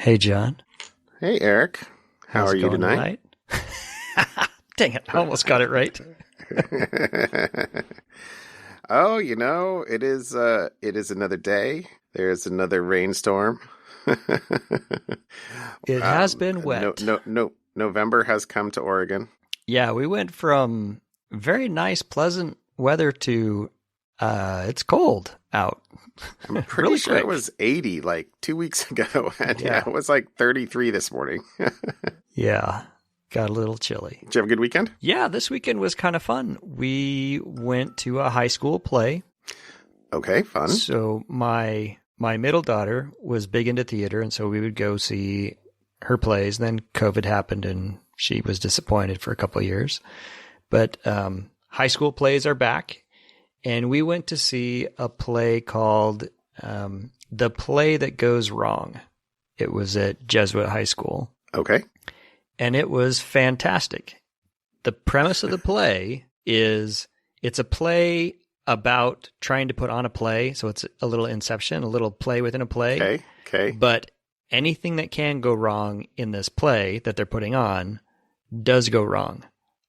Hey, John. Hey, Eric. How How's are it you going tonight? Dang it. I almost got it right. Oh, it is another day. There's another rainstorm. It has been No, wet. no, no. November has come to Oregon. Yeah, we went from very nice, pleasant weather to it's cold out I'm pretty really sure it quick. was 80 like 2 weeks ago. And yeah, Yeah. it was like 33 this morning. Did Yeah. Got a little chilly. you have a good weekend? Yeah, this weekend was kind of fun. We went to a high school play. Okay, fun. So my middle daughter was big into theater, and so we would go see her plays. Then COVID happened, and she was disappointed for a couple of years. But high school plays are back, and we went to see a play called The Play That Goes Wrong. It was at Jesuit High School, Okay. and it was fantastic. The premise of the play is it's a play about trying to put on a play. So it's a little inception, a little play within a play. Okay. But anything that can go wrong in this play that they're putting on does go wrong.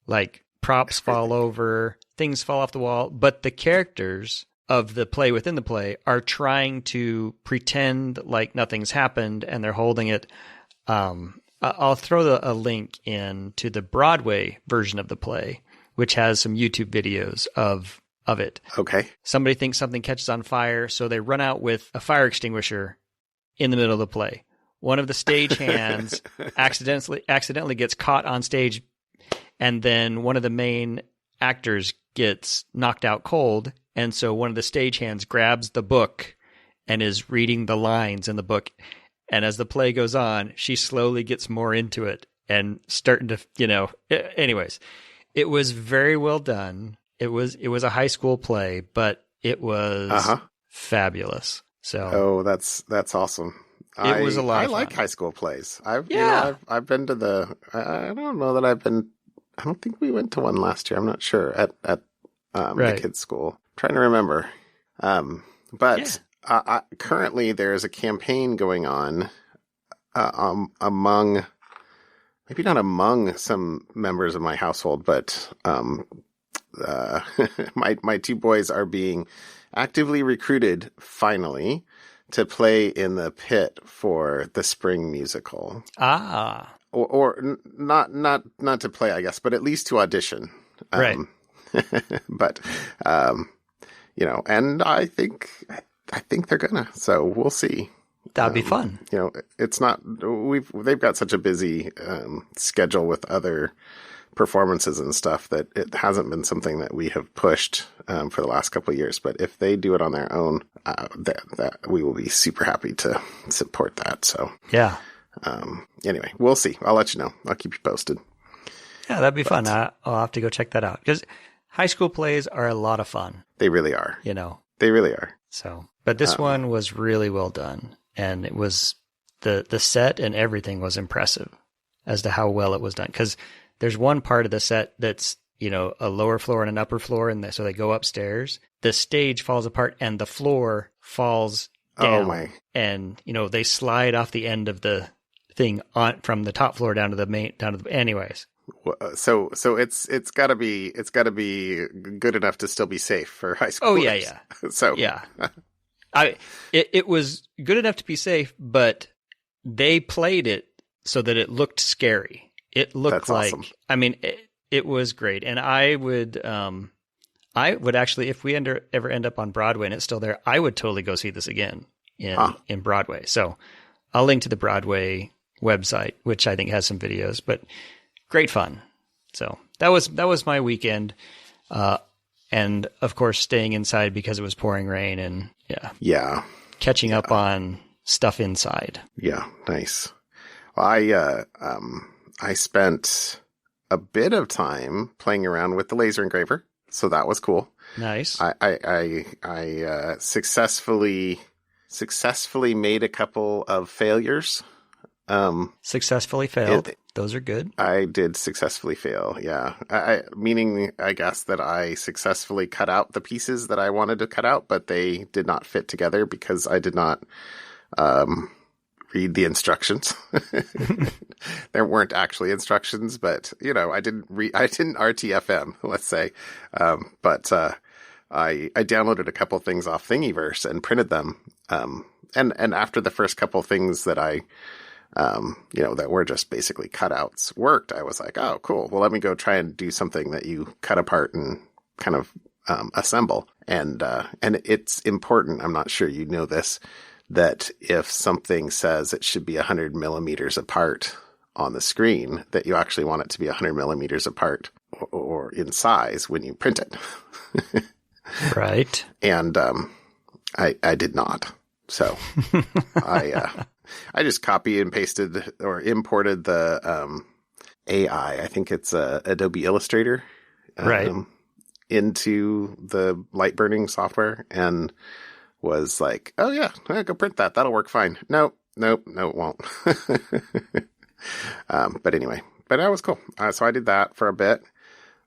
Like props fall over, things fall off the wall, but the characters of the play within the play are trying to pretend like nothing's happened, and they're holding it. I'll throw a link in to the Broadway version of the play, which has some YouTube videos of it. Okay. Somebody thinks something catches on fire, so they run out with a fire extinguisher in the middle of the play. One of the stage hands accidentally gets caught on stage, and then one of the main actors gets knocked out cold, and so one of the stage hands grabs the book and is reading the lines in the book. And as the play goes on, she slowly gets more into it and starting to, anyways, it was very well done. It was a high school play, but it was fabulous. So that's awesome. It was a lot I of like fun. high school plays. I've been to I don't know that I've been. I don't think we went to one last year. I'm not sure at the Right. kids' school. I'm trying to remember. But currently there's a campaign going on among, maybe not among some members of my household, but my two boys are being actively recruited finally to play in the pit for the spring musical. Or not to play, I guess, but at least to audition. Right. But and I think they're gonna. So we'll see. That'd be fun. It's not. They've got such a busy schedule with other performances and stuff that it hasn't been something that we have pushed for the last couple of years. But if they do it on their own, that we will be super happy to support that. So Yeah. anyway, we'll see. I'll let you know. I'll keep you posted. Yeah, that'd be fun. I'll have to go check that out because high school plays are a lot of fun. They really are. They really are. So, but this one was really well done, and it was the set and everything was impressive as to how well it was done. Because there's one part of the set that's a lower floor and an upper floor, and so they go upstairs. The stage falls apart, and the floor falls down. Oh my! And they slide off the end of the thing on from the top floor down to the anyways. So it's got to be good enough to still be safe for high school. Oh yeah. So yeah, it was good enough to be safe, but they played it so that it looked scary. It looked That's like awesome. I mean it was great, and I would actually, if we ever end up on Broadway and it's still there, I would totally go see this again in Broadway. So I'll link to the Broadway website, which I think has some videos, but great fun. So that was my weekend. And of course staying inside because it was pouring rain and catching up on stuff inside. Yeah. Nice. Well, I spent a bit of time playing around with the laser engraver. So that was cool. Nice. I successfully made a couple of failures. Successfully failed. Those are good. I did successfully fail. Yeah. Meaning, I guess, that I successfully cut out the pieces that I wanted to cut out, but they did not fit together because I did not read the instructions. There weren't actually instructions, but I didn't RTFM, let's say. But I downloaded a couple things off Thingiverse and printed them. And after the first couple things that I that were just basically cutouts worked, I was like, oh, cool. Well, let me go try and do something that you cut apart and kind of assemble. And it's important, I'm not sure you know this, that if something says it should be 100 millimeters apart on the screen, that you actually want it to be 100 millimeters apart or in size when you print it. Right. And I did not. So I just copy and pasted or imported the AI. I think it's Adobe Illustrator. Right. Into the light burning software and was like, oh yeah, I'll go print that. That'll work fine. No, it won't. But anyway, that was cool. So I did that for a bit.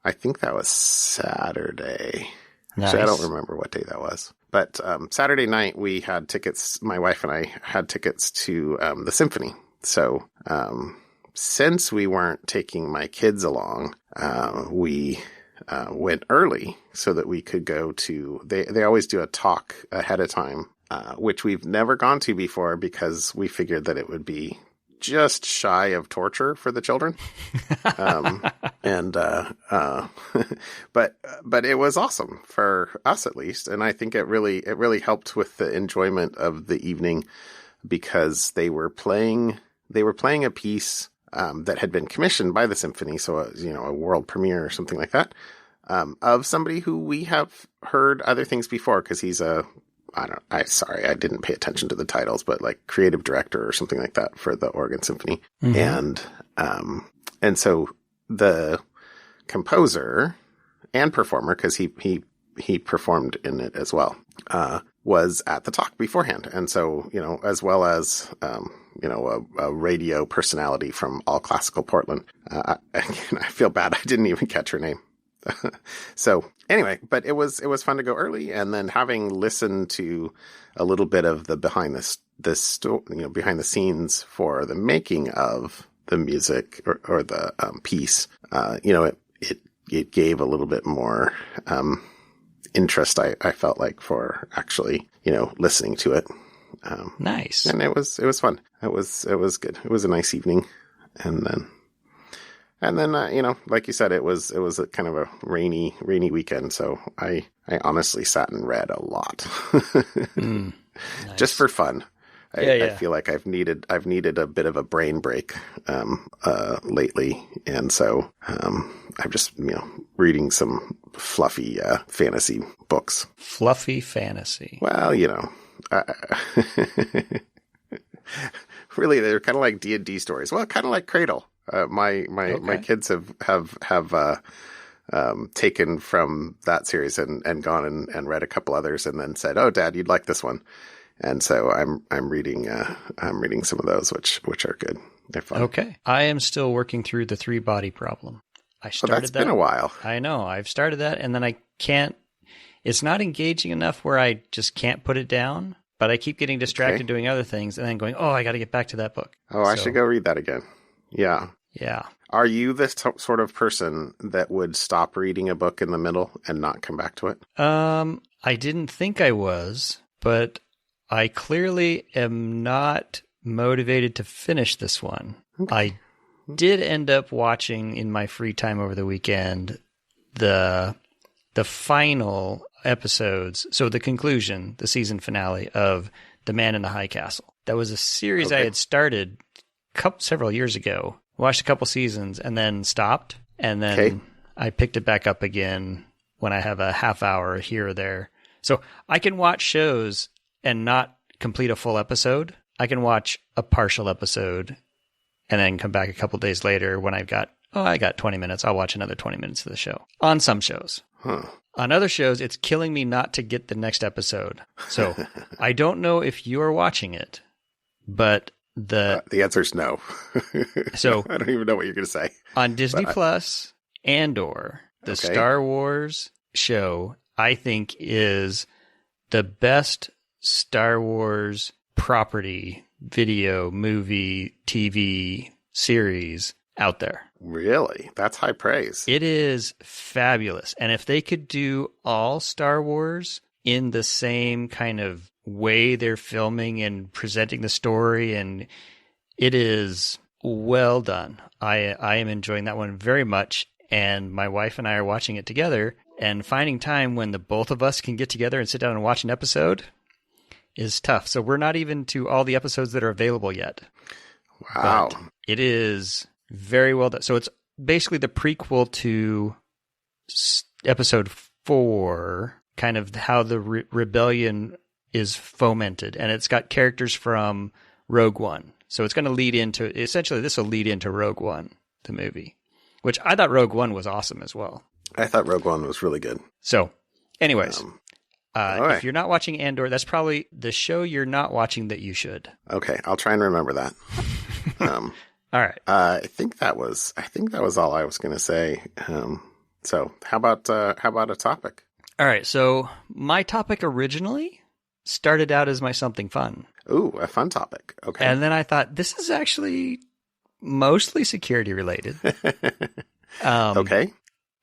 I think that was Saturday. Nice. Actually, I don't remember what day that was. But Saturday night, we had tickets. My wife and I had tickets to the symphony. So since we weren't taking my kids along, we went early so that we could go to, they always do a talk ahead of time, which we've never gone to before because we figured that it would be just shy of torture for the children. But it was awesome for us at least. And I think it really helped with the enjoyment of the evening because they were playing a piece that had been commissioned by the symphony. So, a world premiere or something like that, of somebody who we have heard other things before. Cause he's I didn't pay attention to the titles, but like creative director or something like that for the Oregon Symphony. Mm-hmm. And so the composer and performer, cause he performed in it as well, was at the talk beforehand. And so, as well as, a radio personality from All Classical Portland. I feel bad. I didn't even catch her name. So anyway, but it was fun to go early, and then having listened to a little bit of the behind the scenes for the making of the music or the piece, it gave a little bit more interest. I felt like for actually listening to it. Nice. And it was fun. It was good. It was a nice evening. And then, like you said, it was a kind of a rainy weekend. So I honestly sat and read a lot, Nice. Just for fun. I feel like I've needed a bit of a brain break, lately. And so, I'm just, reading some fluffy, fantasy books. Fluffy fantasy. Well, really, they're kind of like D&D stories. Well, kind of like Cradle. My kids have taken from that series and gone and read a couple others and then said, "Oh, Dad, you'd like this one." And so I'm reading some of those, which are good. They're fun. Okay, I am still working through the 3-body problem. I started that's that. Been a while. I know. I've started that, and then I can't. It's not engaging enough where I just can't put it down. But I keep getting distracted doing other things, and then going, "Oh, I got to get back to that book." I should go read that again. Yeah. Yeah. Are you this sort of person that would stop reading a book in the middle and not come back to it? I didn't think I was, but I clearly am not motivated to finish this one. Okay. I did end up watching in my free time over the weekend the final episodes, so the conclusion, the season finale of The Man in the High Castle. That was a series I had started several years ago. Watched a couple seasons and then stopped. And then I picked it back up again when I have a half hour here or there. So I can watch shows and not complete a full episode. I can watch a partial episode and then come back a couple days later when I got 20 minutes. I'll watch another 20 minutes of the show. On some shows. Huh. On other shows, it's killing me not to get the next episode. So I don't know if you are watching it, but the answer is no. So I don't even know what you're going to say. On Disney Plus, Andor, the Star Wars show, I think is the best Star Wars property video, movie, TV series out there. Really? That's high praise. It is fabulous. And if they could do all Star Wars in the same kind of way they're filming and presenting the story, and it is well done. I am enjoying that one very much. And my wife and I are watching it together, and finding time when the both of us can get together and sit down and watch an episode is tough. So we're not even to all the episodes that are available yet. Wow. But it is very well done. So it's basically the prequel to episode 4, kind of how the rebellion is fomented. And it's got characters from Rogue One. So it's going to lead into, essentially this will lead into Rogue One, the movie, which I thought Rogue One was awesome as well. I thought Rogue One was really good. So anyways, right. If you're not watching Andor, that's probably the show you're not watching that you should. Okay. I'll try and remember that. All right. I think that was all I was going to say. So how about a topic? All right. So my topic originally started out as my something fun. Ooh, a fun topic. Okay. And then I thought, this is actually mostly security related. Okay.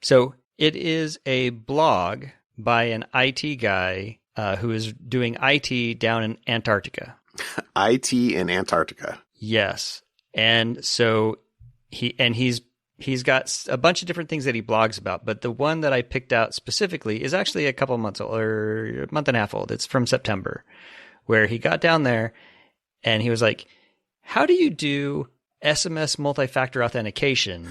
So it is a blog by an IT guy who is doing IT down in Antarctica. IT in Antarctica. Yes. And so he's got a bunch of different things that he blogs about, but the one that I picked out specifically is actually a couple months old, or a month and a half old. It's from September, where he got down there and he was like, how do you do SMS multi-factor authentication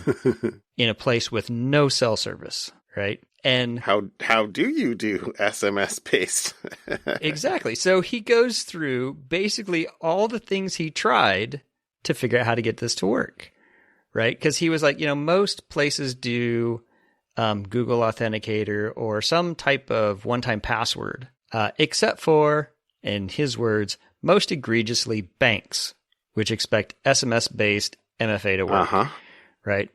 in a place with no cell service, right? And how do you do SMS based? Exactly. So he goes through basically all the things he tried to figure out how to get this to work, right? Because he was like, most places do Google Authenticator or some type of one-time password, except for, in his words, most egregiously banks, which expect SMS-based MFA to work, right?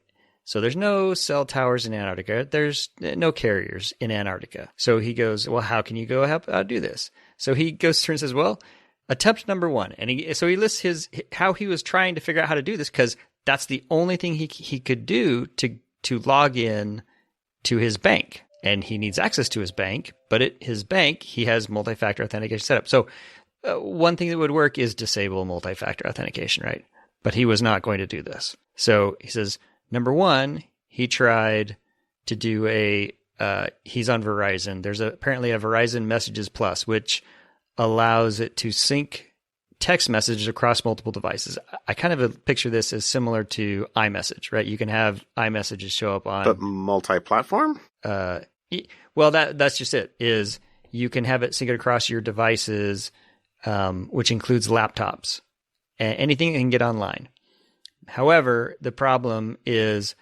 So there's no cell towers in Antarctica. There's no carriers in Antarctica. So he goes, well, how can you go do this? So he goes through and says, well, attempt number 1. And he lists how he was trying to figure out how to do this, because that's the only thing he could do to log in to his bank. And he needs access to his bank, but at his bank, he has multi-factor authentication set up. So one thing that would work is disable multi-factor authentication, right? But he was not going to do this. So he says, number 1, he tried to do he's on Verizon. There's apparently a Verizon Messages Plus, which allows it to sync text messages across multiple devices. I kind of picture this as similar to iMessage, right? You can have iMessages show up on... But multi-platform? Well, that's just it, is you can have it sync it across your devices, which includes laptops, anything that can get online. However, the problem is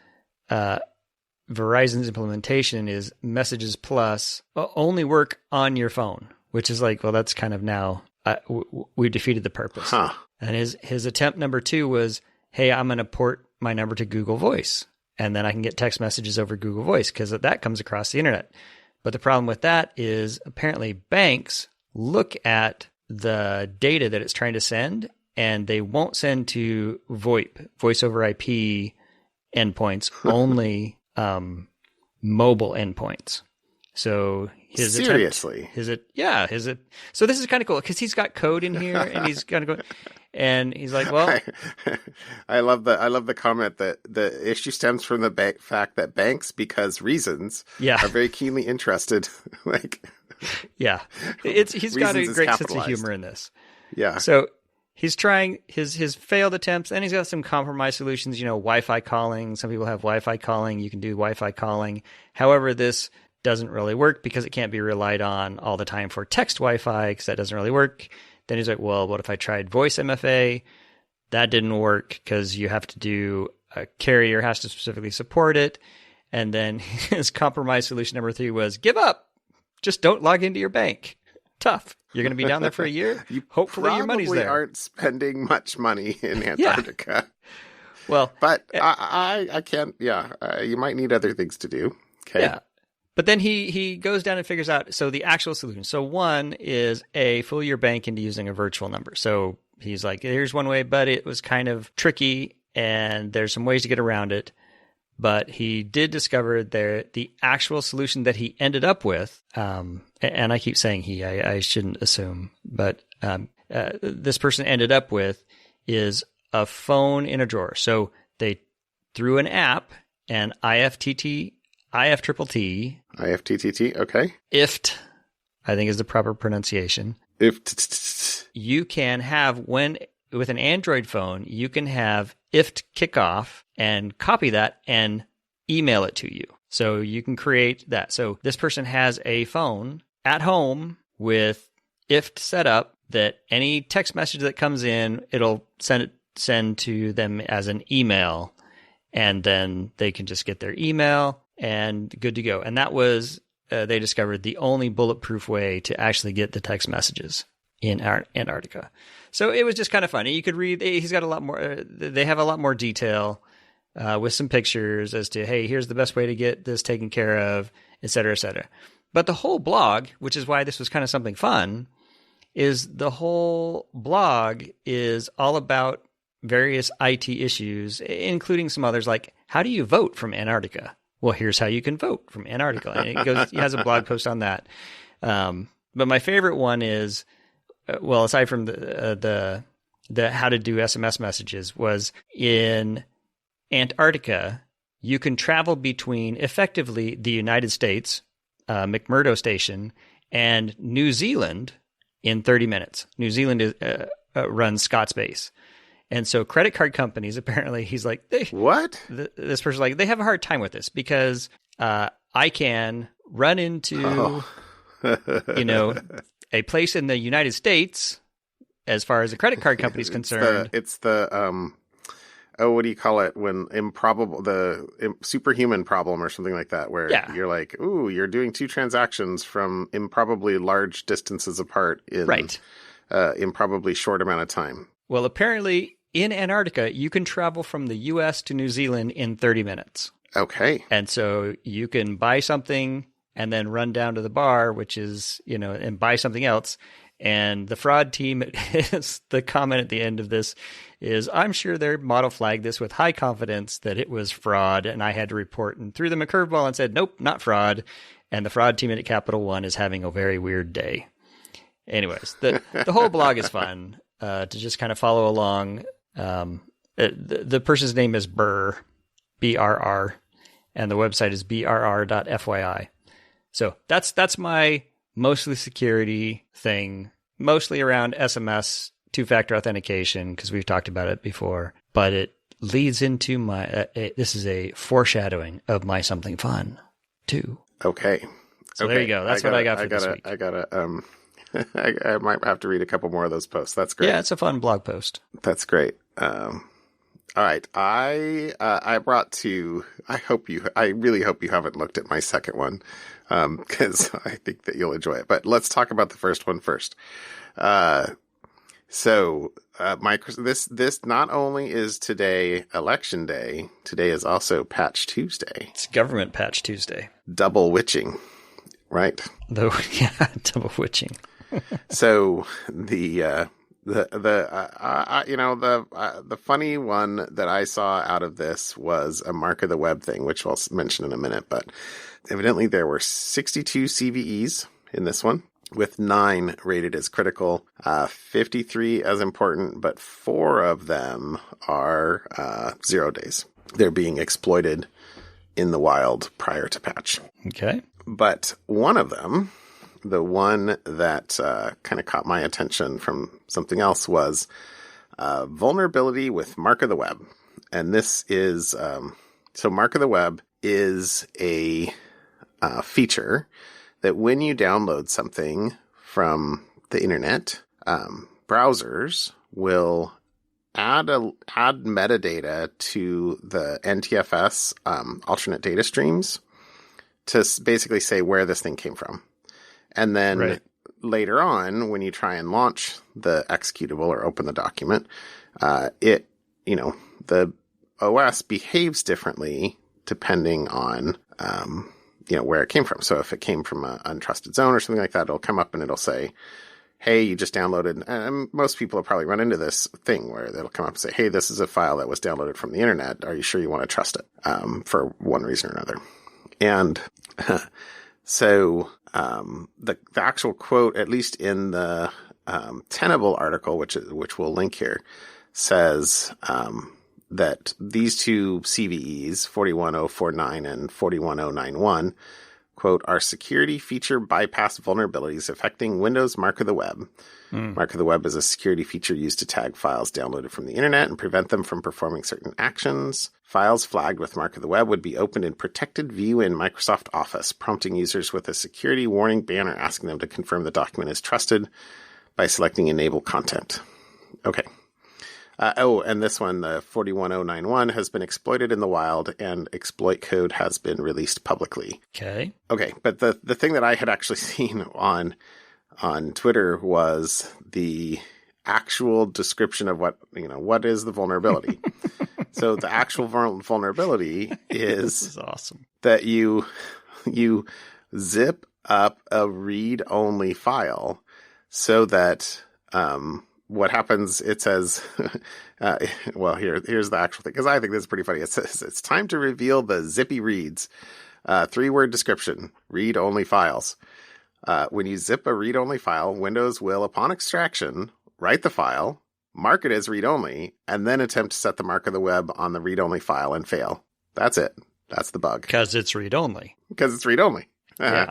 Verizon's implementation is Messages Plus only work on your phone, which is like, well, that's kind of now, we defeated the purpose. Huh. And his attempt number 2 was, hey, I'm going to port my number to Google Voice, and then I can get text messages over Google Voice, because that comes across the internet. But the problem with that is apparently banks look at the data that it's trying to send, and they won't send to VoIP, voice over IP endpoints, only mobile endpoints. So seriously, so this is kind of cool, because he's got code in here, and he's kind of go, and he's like, well, I love the comment that the issue stems from the fact that banks, because reasons, are very keenly interested. He's got a great sense of humor in this. Yeah. So he's trying his failed attempts, and he's got some compromise solutions, Wi-Fi calling. Some people have Wi-Fi calling. You can do Wi-Fi calling. However, this doesn't really work because it can't be relied on all the time for text Wi-Fi, because that doesn't really work. Then he's like, well, what if I tried voice MFA? That didn't work because you have to do a carrier has to specifically support it. And then his compromise solution number 3 was give up. Just don't log into your bank. Tough. You're going to be down there for a year. Hopefully your money's there. You aren't spending much money in Antarctica. Well, but I can't. Yeah, you might need other things to do. Okay. Yeah. But then he goes down and figures out, so the actual solution. So 1 is fool your bank into using a virtual number. So he's like, here's one way, but it was kind of tricky and there's some ways to get around it. But he did discover the actual solution that he ended up with, and I keep saying I shouldn't assume, but this person ended up with is a phone in a drawer. So they threw an app, and IFTTT, okay. IFT, I think is the proper pronunciation. IFT. You can have, with an Android phone, you can have IFT kickoff and copy that and email it to you. So you can create that. So this person has a phone at home with IFT set up that any text message that comes in, it'll send to them as an email, and then they can just get their email and good to go. And that was, they discovered, the only bulletproof way to actually get the text messages in Antarctica. So it was just kind of funny. You could read, he's got a lot more, they have a lot more detail with some pictures as to, hey, here's the best way to get this taken care of, et cetera, et cetera. But the whole blog, which is why this was kind of something fun, is the whole blog is all about various IT issues, including some others like, how do you vote from Antarctica? Well, here's how you can vote from Antarctica. And he has a blog post on that. But my favorite one is, well, aside from the how to do SMS messages, was in Antarctica, you can travel between effectively the United States, McMurdo Station, and New Zealand in 30 minutes. New Zealand runs Scott's Base. And so credit card companies, apparently, he's like, what? This person's like, they have a hard time with this because I can run into, a place in the United States, as far as the credit card company is concerned. It's the what do you call it? When superhuman problem or something like that, where you're like, ooh, you're doing two transactions from improbably large distances apart in improbably short amount of time. Well, apparently in Antarctica, you can travel from the U.S. to New Zealand in 30 minutes. Okay. And so you can buy something and then run down to the bar, which is, and buy something else. And the fraud team, the comment at the end of this is, I'm sure they model flagged this with high confidence that it was fraud. And I had to report and threw them a curveball and said, nope, not fraud. And the fraud team at Capital One is having a very weird day. Anyways, the whole blog is fun to just kind of follow along. The person's name is Burr, BRR, and the website is brr.fyi. So that's my mostly security thing, mostly around SMS, two-factor authentication, because we've talked about it before. But it leads into my, this is a foreshadowing of my something fun, too. Okay. So there you go. That's what I got for this week. I might have to read a couple more of those posts. That's great. Yeah, it's a fun blog post. That's great. All right. I brought two. I really hope you haven't looked at my second one, because I think that you'll enjoy it. But let's talk about the first one first. This not only is today Election Day, today is also Patch Tuesday. It's Government Patch Tuesday. Double witching, right? Double witching. So the funny one that I saw out of this was a mark of the web thing, which I'll mention in a minute. But evidently there were 62 CVEs in this one, with 9 rated as critical, 53 as important, but 4 of them are 0 days. They're being exploited in the wild prior to patch. Okay. But one of them, the one that kind of caught my attention from something else, was vulnerability with Mark of the Web. And this is, so Mark of the Web is a feature that when you download something from the internet, browsers will add metadata to the NTFS alternate data streams to basically say where this thing came from. And then later on, when you try and launch the executable or open the document, the OS behaves differently depending on, where it came from. So if it came from an untrusted zone or something like that, it'll come up and it'll say, hey, you just downloaded, and most people have probably run into this thing where they'll come up and say, hey, this is a file that was downloaded from the internet. Are you sure you want to trust it? For one reason or another. And so the actual quote, at least in the Tenable article, which we'll link here, says that these two CVEs, 41049 and 41091, quote, are security feature bypass vulnerabilities affecting Windows Mark of the Web. Mark of the Web is a security feature used to tag files downloaded from the internet and prevent them from performing certain actions. Files flagged with Mark of the Web would be opened in protected view in Microsoft Office, prompting users with a security warning banner asking them to confirm the document is trusted by selecting Enable Content. Okay. And this one, the 41091, has been exploited in the wild, and exploit code has been released publicly. Okay. But the thing that I had actually seen on Twitter was the actual description of what is the vulnerability. So the actual vulnerability This is awesome. that you zip up a read-only file so that what happens, it says, well, here's the actual thing, because I think this is pretty funny. It says, it's time to reveal the zippy reads. 3-word description, read-only files. When you zip a read-only file, Windows will, upon extraction, write the file, mark it as read-only, and then attempt to set the Mark of the Web on the read-only file and fail. That's it. That's the bug. Because it's read-only. Because it's read-only. Yeah.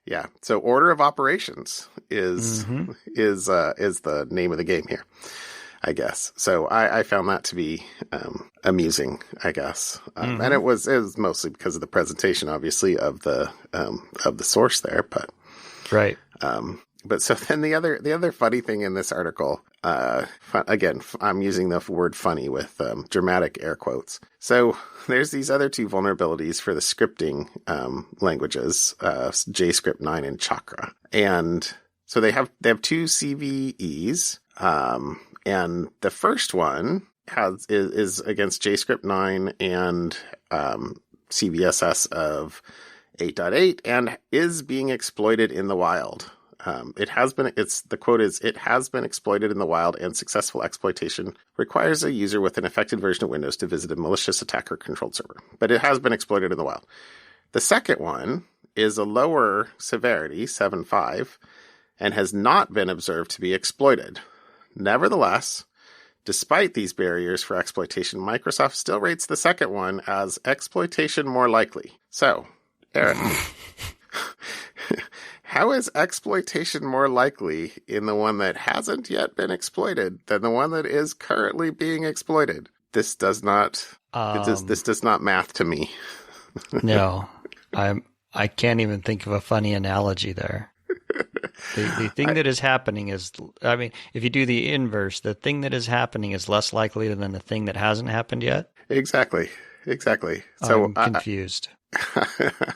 Yeah. So order of operations is the name of the game here, I guess. So I found that to be amusing, I guess. And it was mostly because of the presentation, obviously, of the source there. But right. But so then the other funny thing in this article, again, I'm using the word funny with dramatic air quotes. So there's these other two vulnerabilities for the scripting languages, JScript 9 and Chakra. And so they have two CVEs, and the first one is against JScript 9 and CVSS of 8.8 and is being exploited in the wild. The quote is, it has been exploited in the wild, and successful exploitation requires a user with an affected version of Windows to visit a malicious attacker controlled server. But it has been exploited in the wild. The second one is a lower severity, 7.5, and has not been observed to be exploited. Nevertheless, despite these barriers for exploitation, Microsoft still rates the second one as exploitation more likely. So, Eric, how is exploitation more likely in the one that hasn't yet been exploited than the one that is currently being exploited? This does not this does not math to me. No, I can't even think of a funny analogy there. The thing that is happening is, I mean, if you do the inverse, the thing that is happening is less likely than the thing that hasn't happened yet. Exactly. So I'm confused.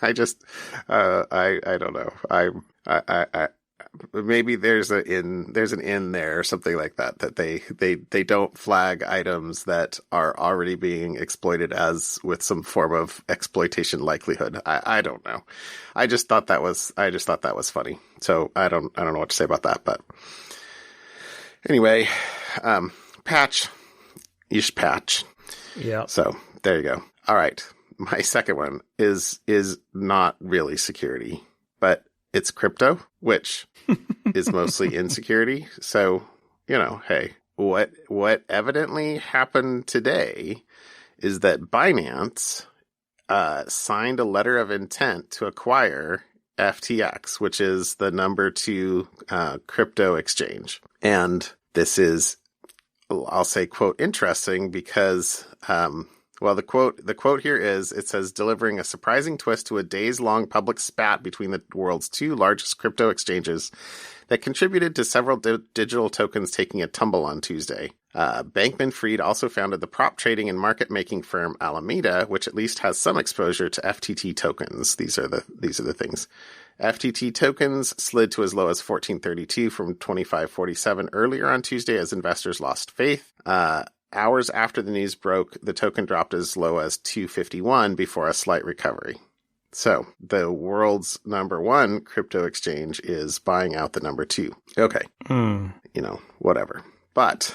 I just, I don't know. I maybe there's an in there or something like that they don't flag items that are already being exploited as with some form of exploitation likelihood. I don't know. I just thought that was funny. So I don't know what to say about that, but anyway, patch. You should patch. Yeah. So there you go. All right. My second one is not really security, but it's crypto, which is mostly insecurity. So, hey, what evidently happened today is that Binance signed a letter of intent to acquire FTX, which is the number 2 crypto exchange. And this is, I'll say, quote, interesting because well, the quote here is, it says, delivering a surprising twist to a days-long public spat between the world's 2 largest crypto exchanges that contributed to several digital tokens taking a tumble on Tuesday. Bankman-Fried also founded the prop trading and market-making firm Alameda, which at least has some exposure to FTT tokens. These are the things. FTT tokens slid to as low as 1432 from 2547 earlier on Tuesday as investors lost faith. Hours after the news broke, the token dropped as low as 251 before a slight recovery. So the world's number one crypto exchange is buying out the number two. Okay. Whatever. But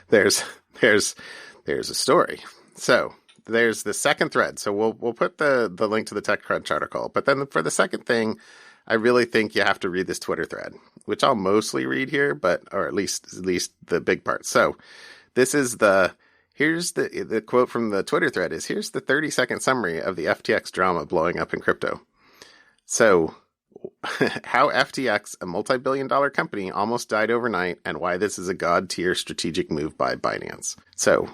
there's a story. So there's the second thread. So we'll put the link to the TechCrunch article. But then for the second thing, I really think you have to read this Twitter thread, which I'll mostly read here, or at least the big part. So this is here's the quote from the Twitter thread is, here's the 30-second summary of the FTX drama blowing up in crypto. So how FTX, a multi-billion-dollar company, almost died overnight, and why this is a god-tier strategic move by Binance. So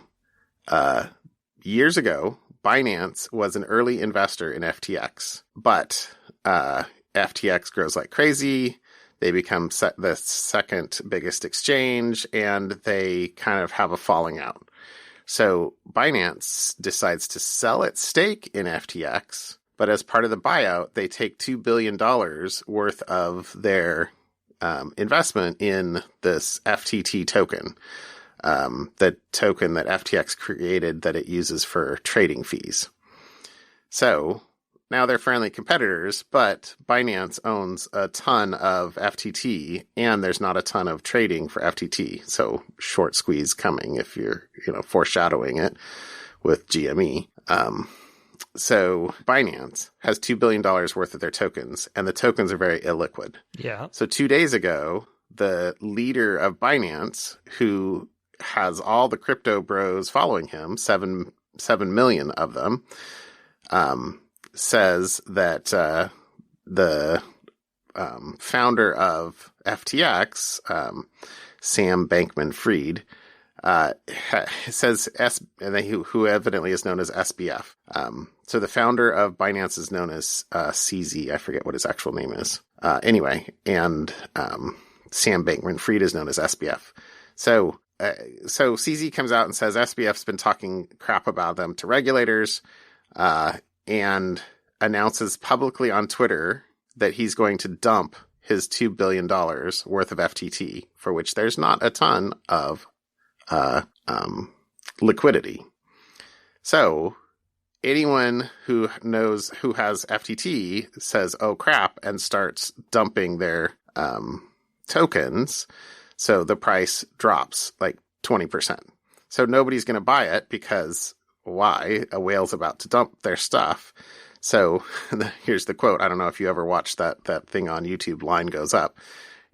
years ago, Binance was an early investor in FTX, but FTX grows like crazy. They become the second biggest exchange, and they kind of have a falling out. So Binance decides to sell its stake in FTX, but as part of the buyout, they take $2 billion worth of their investment in this FTT token, the token that FTX created that it uses for trading fees. So now they're friendly competitors, but Binance owns a ton of FTT, and there's not a ton of trading for FTT. So short squeeze coming if you're, foreshadowing it with GME. So Binance has $2 billion worth of their tokens, and the tokens are very illiquid. Yeah. So 2 days ago, the leader of Binance, who has all the crypto bros following him, 7 million of them, says that the founder of FTX, Sam Bankman-Fried, says who evidently is known as SBF. So the founder of Binance is known as CZ. I forget what his actual name is. Anyway, and Sam Bankman-Fried is known as SBF. So CZ comes out and says SBF's been talking crap about them to regulators, and announces publicly on Twitter that he's going to dump his $2 billion worth of FTT, for which there's not a ton of liquidity. So anyone who knows who has FTT says, oh crap, and starts dumping their tokens. So the price drops like 20%. So nobody's going to buy it because why? A whale's about to dump their stuff. So here's the quote. I don't know if you ever watched that thing on YouTube, line goes up,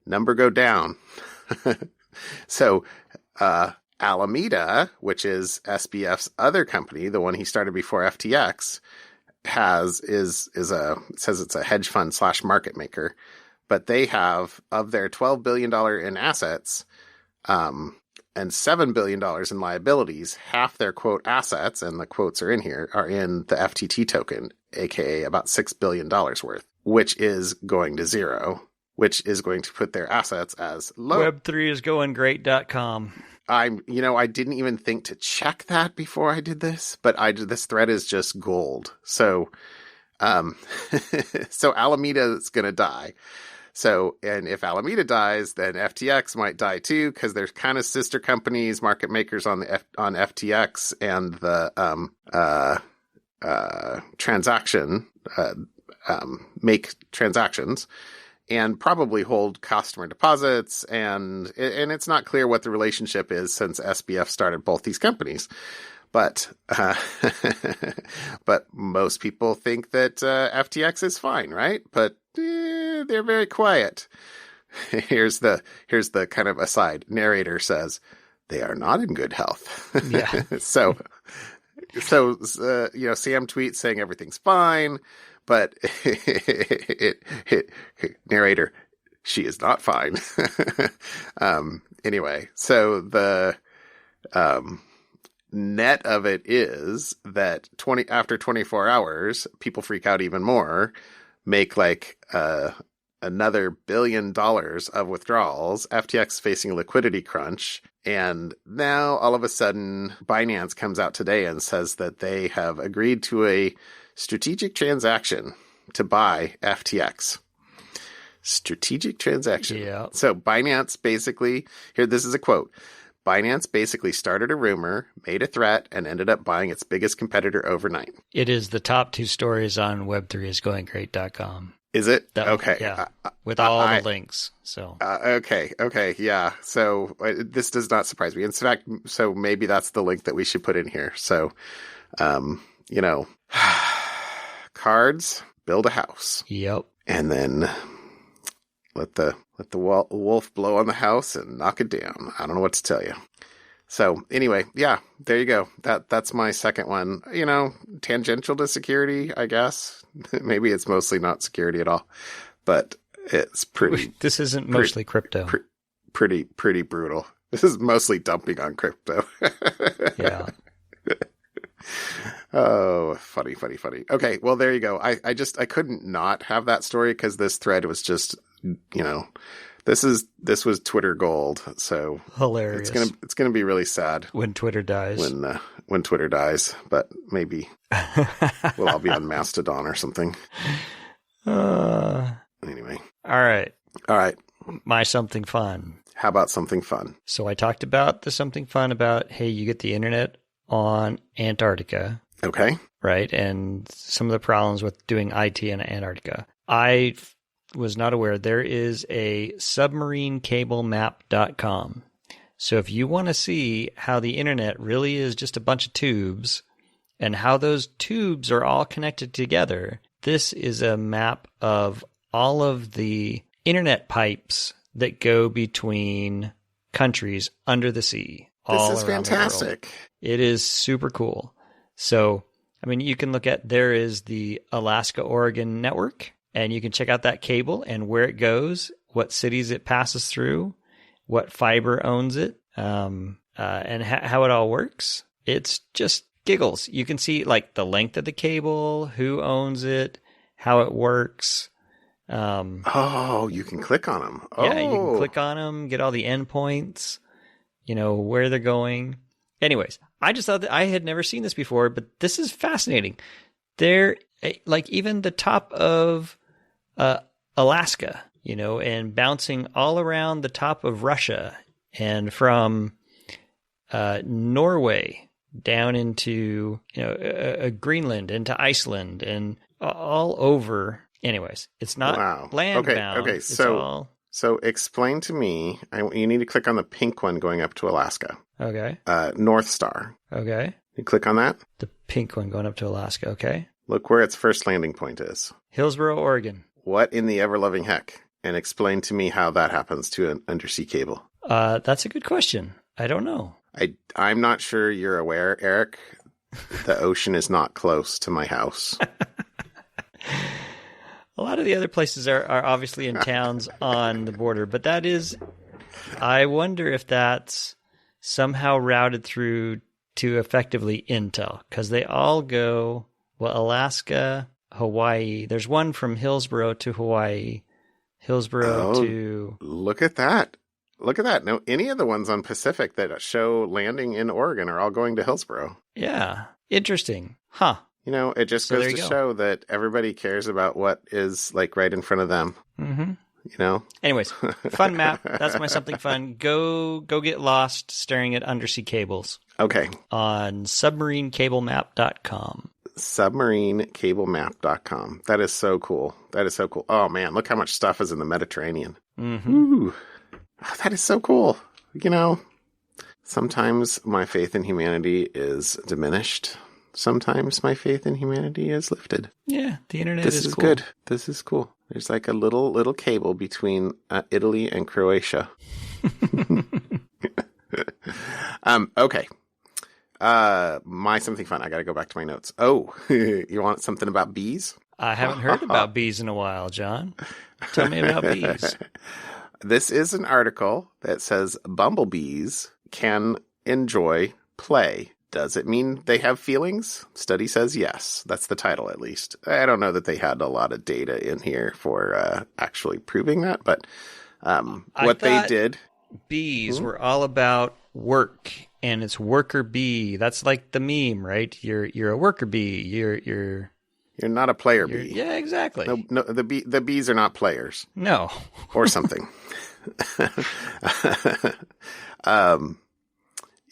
number go down. So Alameda, which is SBF's other company, the one he started before FTX, says it's a hedge fund / market maker, but they have, of their $12 billion in assets, and $7 billion in liabilities, half their quote assets, and the quotes are in here, are in the FTT token, aka about $6 billion worth, which is going to zero, which is going to put their assets as low. Web3isgoinggreat.com. I didn't even think to check that before I did this, but this thread is just gold. So, so Alameda is going to die. So, and if Alameda dies, then FTX might die too, because there's kind of sister companies, market makers on FTX, and the transaction make transactions, and probably hold customer deposits, and it's not clear what the relationship is since SBF started both these companies. But but most people think that FTX is fine, right? But they're very quiet. Here's the kind of aside. Narrator says they are not in good health. Yeah. So Sam tweets saying everything's fine, but narrator, she is not fine. Anyway, so the net of it is that after 24 hours, people freak out even more, make like another $1 billion of withdrawals. FTX facing a liquidity crunch. And now all of a sudden, Binance comes out today and says that they have agreed to a strategic transaction to buy FTX. Strategic transaction. Yeah. So Binance basically, this is a quote. Binance basically started a rumor, made a threat, and ended up buying its biggest competitor overnight. It is the top 2 stories on web3isgoinggreat.com. Is it? Okay. Yeah. With all the links. So. Okay. Yeah. So this does not surprise me. In fact, so maybe that's the link that we should put in here. So, cards, build a house. Yep. And then let the wolf blow on the house and knock it down. I don't know what to tell you. So anyway, yeah, there you go. That's my second one. Tangential to security, I guess. Maybe it's mostly not security at all, but it's pretty. This isn't mostly crypto. Pretty brutal. This is mostly dumping on crypto. Yeah. Oh, funny. Okay, well, there you go. I couldn't not have that story because this thread was just, this was Twitter gold. So hilarious. It's gonna be really sad when Twitter dies. When Twitter dies, but maybe we'll all be on Mastodon or something. Anyway. All right. My something fun. How about something fun? So I talked about the something fun about, hey, you get the internet on Antarctica. Okay. Right. And some of the problems with doing IT in Antarctica. I was not aware there is a submarinecablemap.com. So if you want to see how the internet really is just a bunch of tubes and how those tubes are all connected together, this is a map of all of the internet pipes that go between countries under the sea. This is fantastic. It is super cool. So, you can look at, there is the Alaska-Oregon network, and you can check out that cable and where it goes, what cities it passes through, what fiber owns it, and how it all works. It's just giggles. You can see like the length of the cable, who owns it, how it works. You can click on them. Yeah, you can click on them, get all the endpoints, where they're going. Anyways, I just thought that I had never seen this before, but this is fascinating. They're like even the top of Alaska, and bouncing all around the top of Russia and from Norway down into, Greenland, into Iceland and all over. Anyways, it's not land bound. Okay. So explain to me, you need to click on the pink one going up to Alaska. Okay. North Star. Okay. You click on that? The pink one going up to Alaska. Okay. Look where its first landing point is. Hillsboro, Oregon. What in the ever-loving heck? And explain to me how that happens to an undersea cable. That's a good question. I don't know. I'm not sure you're aware, Eric. The ocean is not close to my house. A lot of the other places are obviously in towns on the border, but I wonder if that's somehow routed through to effectively Intel, because they all go, Alaska, Hawaii. There's one from Hillsboro to Hawaii, Hillsboro to... Look at that. No, any of the ones on Pacific that show landing in Oregon are all going to Hillsboro. Yeah. Interesting. Huh. It just goes to show that everybody cares about what is like right in front of them. Mm-hmm. Anyways, fun map. That's my something fun. Go get lost staring at undersea cables. Okay. On submarinecablemap.com. Submarinecablemap.com. That is so cool. Oh man, look how much stuff is in the Mediterranean. Mm-hmm. Ooh. Oh, that is so cool. Sometimes my faith in humanity is diminished. Sometimes my faith in humanity is lifted. Yeah, the internet is cool. Good. This is cool. There's like a little cable between Italy and Croatia. Okay. My something fun. I got to go back to my notes. Oh, you want something about bees? I haven't heard about bees in a while, John. Tell me about bees. This is an article that says bumblebees can enjoy play. Does it mean they have feelings? Study says yes. That's the title, at least. I don't know that they had a lot of data in here for actually proving that, but what they did... Bees were all about work, and it's worker bee. That's like the meme, right? You're a worker bee. You're not a player bee. Yeah, exactly. No, the bees are not players. No. Or something.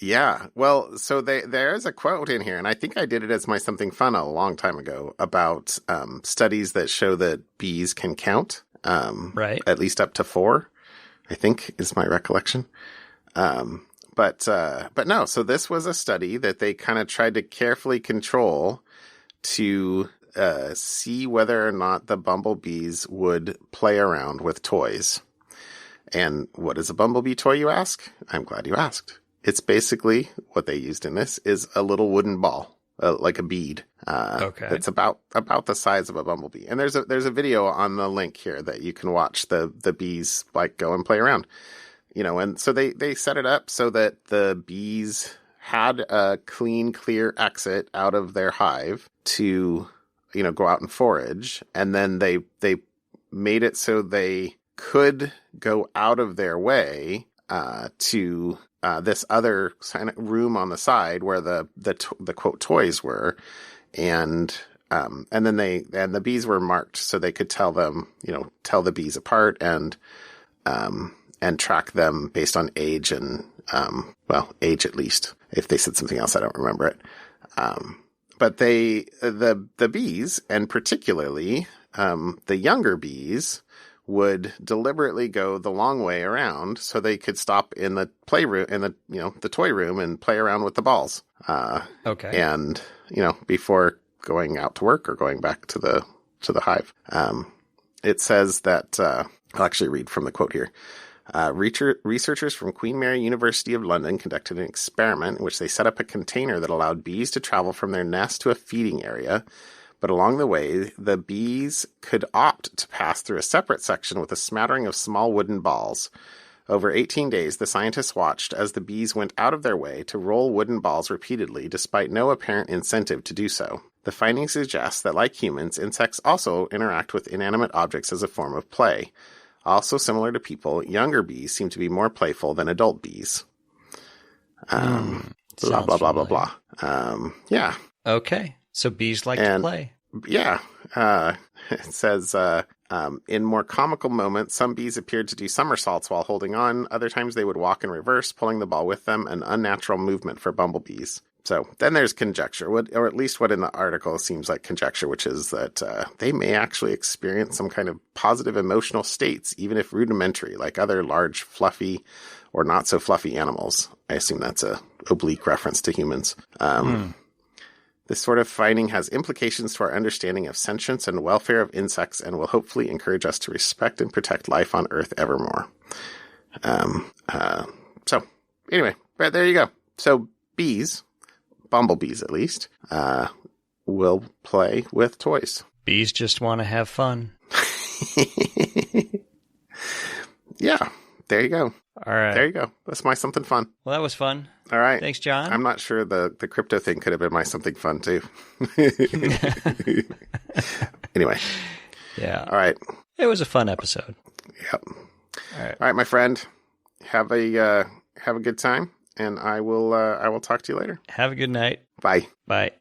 Yeah. Well, so there's a quote in here, and I think I did it as my something fun a long time ago about studies that show that bees can count, Right. at least up to 4, I think is my recollection. But no, so this was a study that they kind of tried to carefully control to see whether or not the bumblebees would play around with toys. And what is a bumblebee toy, you ask? I'm glad you asked. It's basically what they used in this is a little wooden ball, like a bead. Okay. It's about the size of a bumblebee. And there's a video on the link here that you can watch the bees like go and play around. You know, and so they set it up so that the bees had a clean, clear exit out of their hive to, you know, go out and forage. And then they made it so they could go out of their way to this other kind of room on the side where the quote toys were, and then the bees were marked so they could tell the bees apart and track them based on age and age at least. If they said something else, I don't remember it. But the bees, and particularly the younger bees, would deliberately go the long way around so they could stop in the playroom, in the toy room, and play around with the balls. Okay. And before going out to work or going back to the hive. It says that I'll actually read from the quote here. Researchers from Queen Mary University of London conducted an experiment in which they set up a container that allowed bees to travel from their nest to a feeding area. But along the way, the bees could opt to pass through a separate section with a smattering of small wooden balls. Over 18 days, the scientists watched as the bees went out of their way to roll wooden balls repeatedly, despite no apparent incentive to do so. The findings suggest that, like humans, insects also interact with inanimate objects as a form of play. Also similar to people, younger bees seem to be more playful than adult bees. Blah, blah, blah, blah, blah. Yeah. Okay. So bees like to play. Yeah. It says, in more comical moments, some bees appeared to do somersaults while holding on. Other times they would walk in reverse, pulling the ball with them, an unnatural movement for bumblebees. So then there's conjecture, or at least what in the article seems like conjecture, which is that they may actually experience some kind of positive emotional states, even if rudimentary, like other large, fluffy, or not so fluffy animals. I assume that's a oblique reference to humans. This sort of finding has implications to our understanding of sentience and welfare of insects and will hopefully encourage us to respect and protect life on Earth evermore. So anyway, but there you go. So bees, bumblebees at least, will play with toys. Bees just want to have fun. Yeah, there you go. All right. There you go. That's my something fun. Well, that was fun. All right. Thanks, John. I'm not sure the crypto thing could have been my something fun too. Anyway. Yeah. All right. It was a fun episode. Yep. All right, my friend. Have a good time, and I will talk to you later. Have a good night. Bye. Bye.